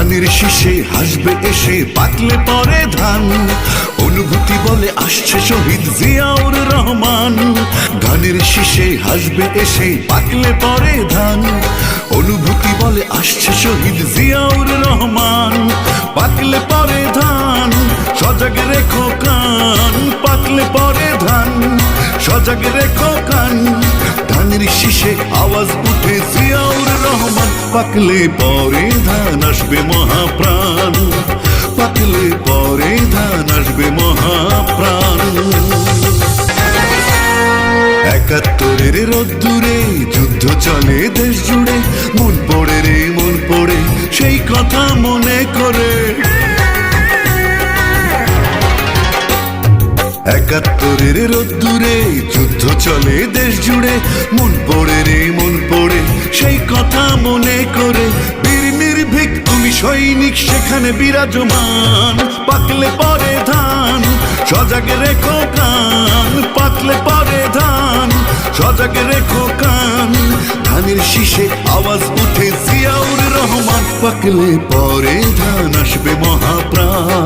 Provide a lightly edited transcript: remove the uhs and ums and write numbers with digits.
ধানের শীষে হাসবে এসে পাকলে পরে ধান, অনুভূতি বলে আসছে শহীদ জিয়াউর রহমান। ধানের শীষে হাসবে এসে পাকলে পরে ধান, অনুভূতি বলে আসছে শহীদ জিয়াউর রহমান। পাকলে পরে ধান সজাগ রেখো কান, পাকলে পরে ধান সজাগ রেখো কান। ধানের শীষে আওয়াজ উঠে জিয়াউর রহমান। পাকলে পরে ধান আসবে মহাপ্রাণ, পাকলে পরে ধান আসবে মহাপ্রাণ। ৭১-এর রোদ্দুরে যুদ্ধ চলে দেশ জুড়ে, মন পড়ে রে মন পড়ে সেই কথা মনে করে। ৭১-এর রোদ্দুরে যুদ্ধ চলে দেশ জুড়ে, মন পড়ে রে মন পড়ে সেই কথা মনে করে। বীর নির্ভীক তুমি সৈনিক সেখানে বিরাজমান, পাকলে পরে ধান সজাগ রেখো কান, পাকলে পরে ধান সজাগ রেখো কান। ধানের শীষে আওয়াজ উঠে জিয়াউর রহমান। পাকলে পরে ধান আসবে মহাপ্রাণ।